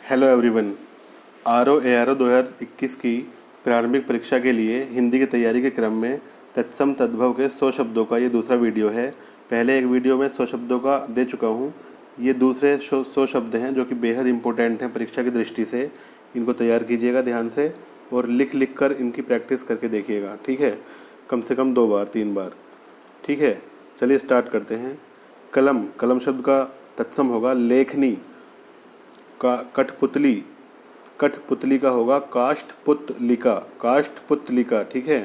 Hello everyone. ARO 2021 की प्रारंभिक परीक्षा के लिए हिंदी की तैयारी के क्रम में तत्सम तद्भव के 100 शब्दों का ये दूसरा वीडियो है। पहले एक वीडियो में 100 शब्दों का दे चुका हूँ। ये दूसरे 100 शब्द हैं जो कि बेहद इम्पोर्टेंट हैं परीक्षा की दृष्टि से। इनको तैयार कीजिएगा ध्यान से और लिख लिख कर इनकी प्रैक्टिस करके देखिएगा, ठीक है। कम से कम 2 बार 3 बार, ठीक है। चलिए स्टार्ट करते हैं। कलम, कलम शब्द का तत्सम होगा लेखनी। का कठपुतली, कठपुतली का होगा काष्ठपुतलिका, काष्ठपुतलिका, ठीक है।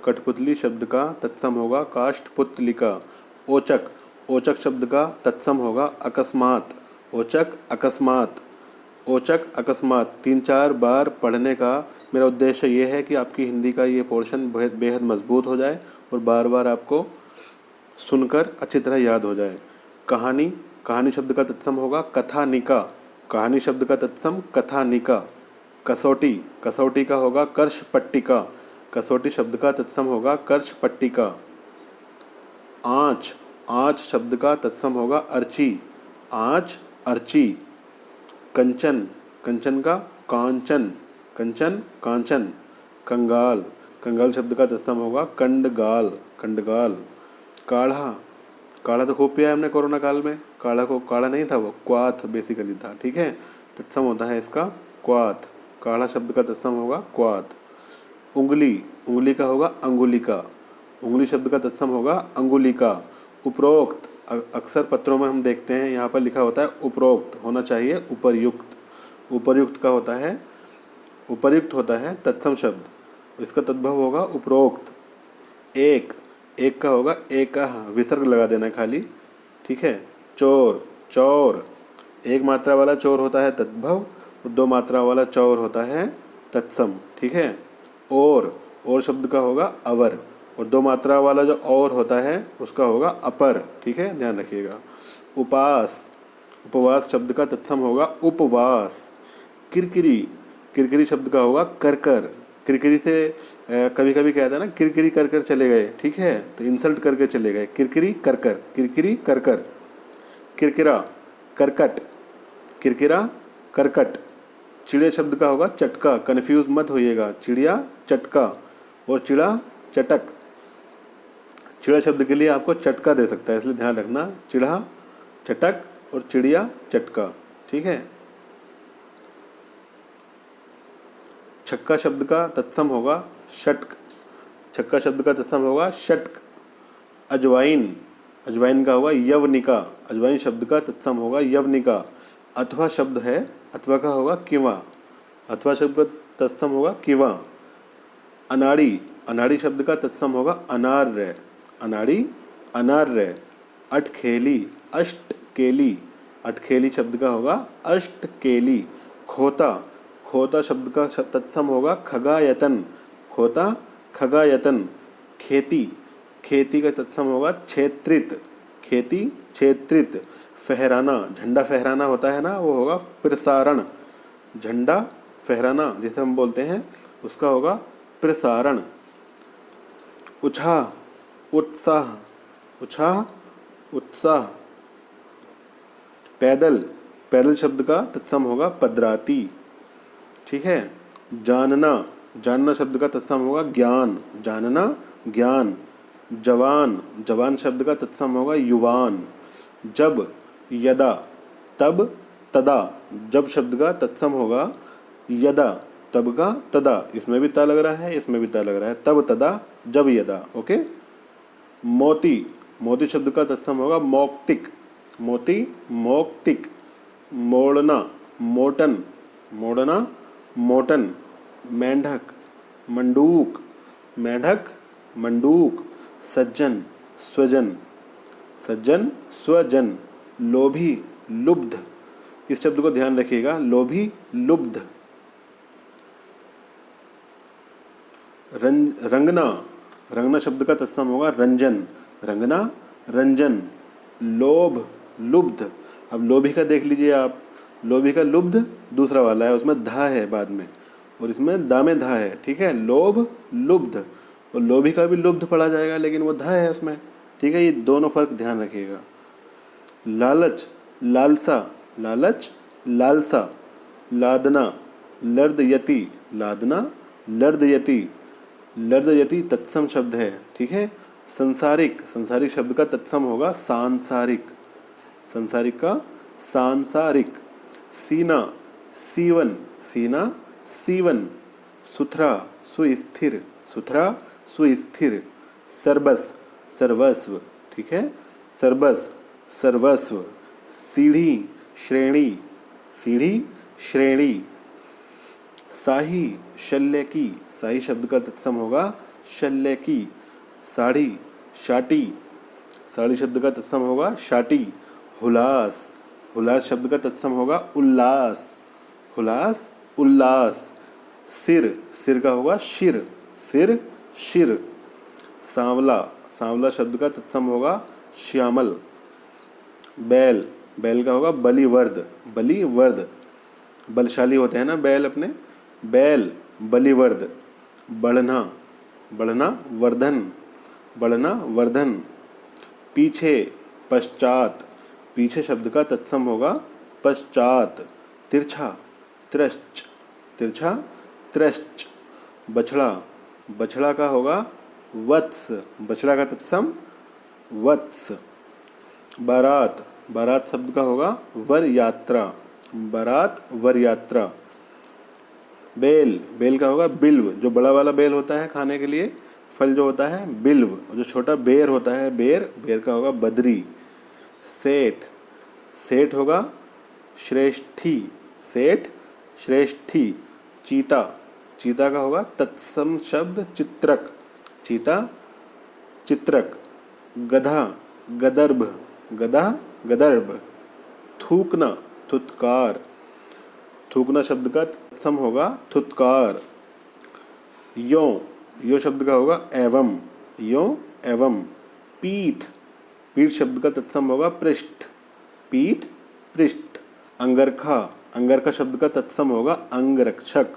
कठपुतली शब्द का तत्सम होगा काष्ठपुतलिका। औचक, औचक शब्द का तत्सम होगा अकस्मात, औचक अकस्मात, औचक अकस्मात। 3-4 बार पढ़ने का मेरा उद्देश्य ये है कि आपकी हिंदी का ये पोर्शन बेहद मजबूत हो जाए और बार बार आपको सुनकर अच्छी तरह याद हो जाए। कहानी, कहानी शब्द का तत्सम होगा कथानिका, कहानी शब्द का तत्सम कथानिका। कसौटी, कसौटी का होगा कर्ष पट्टिका, कसौटी शब्द का तत्सम होगा कर्ष पट्टिका। आँच, आँच शब्द का तत्सम होगा अर्ची, आँच अर्ची। कंचन, कंचन का कांचन, कंचन कांचन। कंगाल, कंगाल शब्द का तत्सम होगा कंडगाल, कंडगाल। काढ़ा, काढ़ा तो खूब पिया है हमने कोरोना काल में। काढ़ा को काढ़ा नहीं था, वो क्वाथ बेसिकली था, ठीक है। तत्सम होता है इसका क्वाथ, काढ़ा शब्द का तत्सम होगा क्वाथ। उंगली, उंगली का होगा अंगुलिका, उंगली शब्द का तत्सम होगा अंगुलिका। उपरोक्त, अक्सर पत्रों में हम देखते हैं यहाँ पर लिखा होता है उपरोक्त, होना चाहिए उपर्युक्त। उपर्युक्त का होता है, उपर्युक्त होता है तत्सम शब्द, इसका तद्भव होगा उपरोक्त। एक, एक का होगा एकह, विसर्ग लगा देना खाली, ठीक है। चोर, चौर, एक मात्रा वाला चोर होता है तद्भव और 2 मात्रा वाला चौर होता है तत्सम, ठीक है। और शब्द का होगा अवर और 2 मात्रा वाला जो और होता है उसका होगा अपर, ठीक है, ध्यान रखिएगा। उपास, उपवास शब्द का तत्सम होगा उपवास। किरकिरी, किरकिरी शब्द का होगा करकर, किरकिरी से कभी कभी कहता है ना किरकिरी कर कर चले गए, ठीक है, तो इंसल्ट करके चले गए, किरकिरी कर कर, किरकिरी कर कर। किरकिरा, करकट, किरकिरा करकट। चिड़िया शब्द का होगा चटका, कन्फ्यूज मत होइएगा, चिड़िया चटका और चिड़ा चटक। चिड़ा शब्द के लिए आपको चटका दे सकता है, इसलिए ध्यान रखना, चिड़ा चटक और चिड़िया चटका, ठीक है। छक्का शब्द का तत्सम होगा षटक, छक्का शब्द का तत्सम होगा षटक। अजवाइन, अजवाइन का होगा यवनिका, अजवाइन शब्द का तत्सम होगा यवनिका। अथवा शब्द है, अथवा का होगा किवा, अथवा शब्द का तत्सम होगा किवा। अनाड़ी, अनाड़ी शब्द का तत्सम होगा अनार्य, अनाड़ी अनार्य। अटखेली, अष्टकेली, अटखेली शब्द का होगा अष्टकेली। खोता, खोता शब्द का तत्सम होगा खगायतन, खोता खगायतन। खेती, खेती का तत्सम होगा क्षेत्रित, खेती क्षेत्रित। फहराना, झंडा फहराना होता है ना, वो होगा प्रसारण, झंडा फहराना जिसे हम बोलते हैं उसका होगा प्रसारण। उत्साह, उत्साह, उत्साह उत्साह। पैदल, पैदल शब्द का तत्सम होगा पदराती, ठीक है। जानना, जानना शब्द का तत्सम होगा ज्ञान, जानना ज्ञान। जवान, जवान शब्द का तत्सम होगा युवान। जब, यदा, तब, तदा, जब शब्द का तत्सम होगा यदा, तब का तदा, इसमें भी ता लग रहा है, इसमें भी ता लग रहा है, तब तदा जब यदा, ओके। मोती, मोती शब्द का तत्सम होगा मौक्तिक, मोती मौक्तिक। मोड़ना, मोटन, मोड़ना मोटन। मेंढक, मंडूक, मेंढक मंडूक। सज्जन, स्वजन, सज्जन स्वजन। लोभी, लुब्ध, इस शब्द को ध्यान रखिएगा, लोभी लुब्ध। रंगना, रंगना शब्द का तत्सम होगा रंजन, रंगना रंजन। लोभ, लुब्ध, अब लोभी का देख लीजिए आप, लोभी का लुब्ध दूसरा वाला है, उसमें धा है बाद में और इसमें दा में धा है, ठीक है। लोभ लुब्ध, और लोभी का भी लुब्ध पढ़ा जाएगा लेकिन वो धा है उसमें, ठीक है। ये दोनों फर्क ध्यान रखिएगा। लालच, लालसा, लालच लालसा। लादना, लर्दयति, लादना, लर्दयति, लर्दयति तत्सम शब्द है, ठीक है। संसारिक, संसारिक शब्द का तत्सम होगा सांसारिक, संसारिक का सांसारिक। सीना, सीवन, सीना, सीवन। सुथरा, सुस्थिर, सुथरा, सुस्थिर। सर्बस, सर्वस्व, ठीक है, सर्बस, सर्वस्व। सीढ़ी, श्रेणी, सीढ़ी, श्रेणी। साही, शल्य की, साही शब्द का तत्सम होगा शल्य की। साड़ी, शाटी, साड़ी शब्द का तत्सम होगा शाटी। हुलास, हुलास शब्द का तत्सम होगा उल्लास, हुलास, उल्लास। सिर, सिर का होगा शिर, सिर, शिर। सांवला, सांवला शब्द का तत्सम होगा श्यामल। बैल, बैल का होगा बलिवर्द, बलिवर्द। बलशाली होते हैं ना बैल अपने, बैल, बलिवर्द। बढ़ना, बढ़ना, वर्धन, बढ़ना, वर्धन। पीछे, पश्चात, पीछे शब्द का तत्सम होगा पश्चात। तिरछा, तिरश्च, तिरछा, तिरश्च। बछड़ा, बछड़ा का होगा वत्स, बछड़ा का तत्सम वत्स। बारात, बारात शब्द का होगा वर यात्रा, बारात, वर यात्रा। बेल, बेल का होगा बिल्व, जो बड़ा वाला बेल होता है खाने के लिए, फल जो होता है बिल्व। और जो छोटा बेर होता है बेर, बेर का होगा बद्री। सेठ, सेठ होगा श्रेष्ठी, सेठ, श्रेष्ठी। चीता, चीता का होगा तत्सम शब्द चित्रक, चीता, चित्रक। गधा, गदर्भ, गधा, गदर्भ। थूकना, थुतकार, थूकना शब्द का तत्सम होगा थुतकार। यो, यो शब्द का होगा एवं, यो, एवं। पीठ, पीठ शब्द का तत्सम होगा पृष्ठ, पीठ, पृष्ठ। अंगरखा, अंगरखा शब्द का तत्सम होगा अंगरक्षक,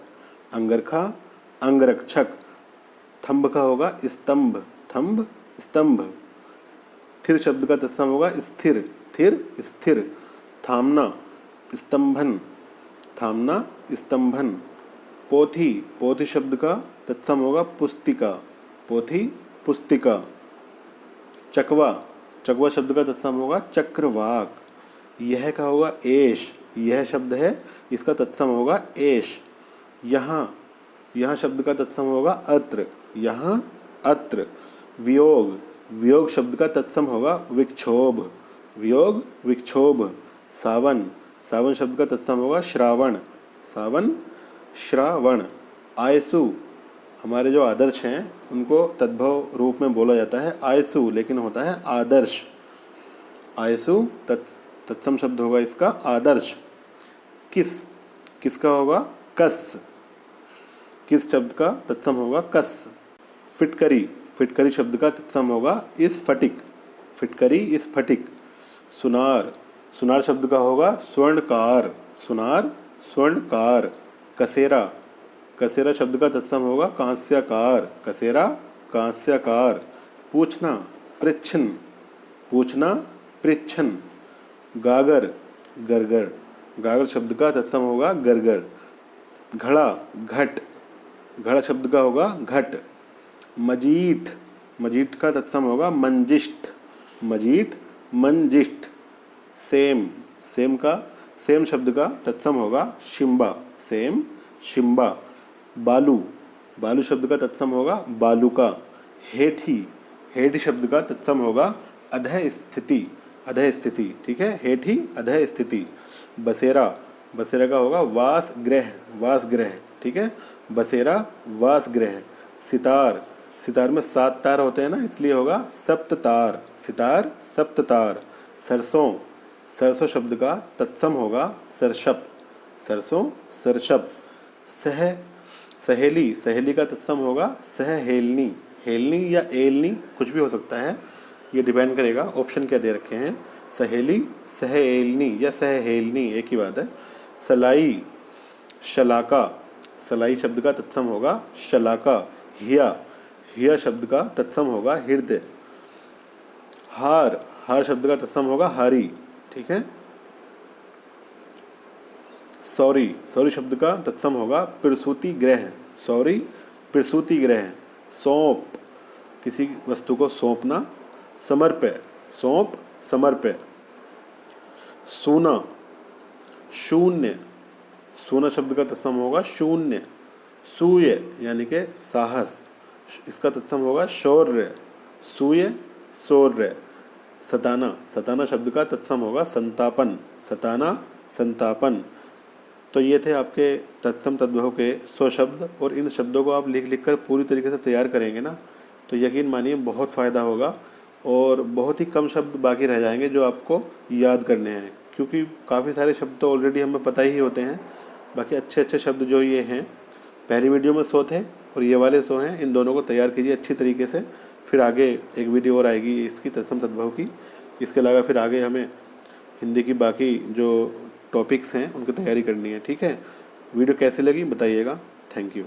अंगरखा, अंगरक्षक। थंब का होगा स्तंभ, थंब, स्तंभ। थिर शब्द का तत्सम होगा स्थिर, थिर, स्थिर। थामना, स्तंभन, थामना, स्तंभन। पोथी, पोथी शब्द का तत्सम होगा पुस्तिका, पोथी, पुस्तिका। चकवा, चकवा शब्द का तत्सम होगा चक्रवाक। यह का होगा एश, यह शब्द है इसका तत्सम होगा एश। यहाँ, यहाँ शब्द का तत्सम होगा अत्र, यहाँ, अत्र। वियोग, वियोग शब्द का तत्सम होगा विक्षोभ, वियोग, विक्षोभ। सावन, सावन शब्द का तत्सम होगा श्रावण, सावन, श्रावण। आयसु, हमारे जो आदर्श हैं उनको तद्भव रूप में बोला जाता है आयसु, लेकिन होता है आदर्श। आयसु तत्सम शब्द होगा इसका आदर्श। किस, किसका होगा कस, किस शब्द का तत्सम होगा कस। फिटकरी, फिटकरी शब्द का तत्सम होगा इस फटिक, फिटकरी, इस फटिक। सुनार, सुनार शब्द का होगा स्वर्णकार, सुनार, स्वर्णकार। कसेरा, कसेरा शब्द का तत्सम होगा कांस्यकार, कसेरा, कांस्यकार। पूछना, पृच्छन, पूछना, पृच्छन। गागर, गरगर, गागर शब्द का तत्सम होगा गरगर। घड़ा, घट, घड़ा शब्द का होगा घट। मजीठ, मजीठ का तत्सम होगा मंजिष्ठ, मजीठ, मंजिष्ठ। सेम, सेम का, सेम शब्द का तत्सम होगा शिम्बा, सेम, शिम्बा। बालू, बालू शब्द का तत्सम होगा बालूका। हेठी, हेठी शब्द का तत्सम होगा अधः स्थिति, अधः स्थिति, ठीक है, हेठी, अधः स्थिति। बसेरा, बसेरा का होगा वास गृह, वास गृह, ठीक है, बसेरा, वास गृह। सितार, सितार में 7 तार होते हैं ना, इसलिए होगा सप्त तार, सितार, सप्त तार। सरसों, सरसों शब्द का तत्सम होगा सरशप, सरसों, सरशप। सह, सहेली, सहेली का तत्सम होगा सहहेलनी, हेलनी या एलनी कुछ भी हो सकता है, ये डिपेंड करेगा ऑप्शन क्या दे रखे हैं। सहेली, सहएलनी या सहहेलनी एक ही बात है। सलाई, शलाका, सलाई शब्द का तत्सम होगा शलाका। हिया, हिया शब्द का तत्सम होगा हृदय। हार, हार शब्द का तत्सम होगा हारी, ठीक है। सॉरी, सॉरी शब्द का तत्सम होगा प्रसूति गृह। सॉरी प्रसूति गृह। सौंप, किसी वस्तु को सौंपना। समर्प्य, सौंप समर्प्य। सूना, शून्य, सूना शब्द का तत्सम होगा शून्य। सूय यानी कि साहस, इसका तत्सम होगा शौर्य। सूय शौर्य। सताना, सताना शब्द का तत्सम होगा संतापन। सताना संतापन। तो ये थे आपके तत्सम तद्भव के 100 शब्द, और इन शब्दों को आप लिख लिख कर पूरी तरीके से तैयार करेंगे ना, तो यकीन मानिए बहुत फ़ायदा होगा, और बहुत ही कम शब्द बाकी रह जाएंगे जो आपको याद करने हैं, क्योंकि काफ़ी सारे शब्द तो ऑलरेडी हमें पता ही होते हैं। बाकी अच्छे अच्छे शब्द जो ये हैं, पहली वीडियो में 100 थे और ये वाले 100 हैं, इन दोनों को तैयार कीजिए अच्छी तरीके से। फिर आगे एक वीडियो और आएगी इसकी तत्सम तद्भव की। इसके अलावा फिर आगे हमें हिंदी की बाकी जो टॉपिक्स हैं उनकी तैयारी करनी है। ठीक है, वीडियो कैसी लगी बताइएगा। Thank you.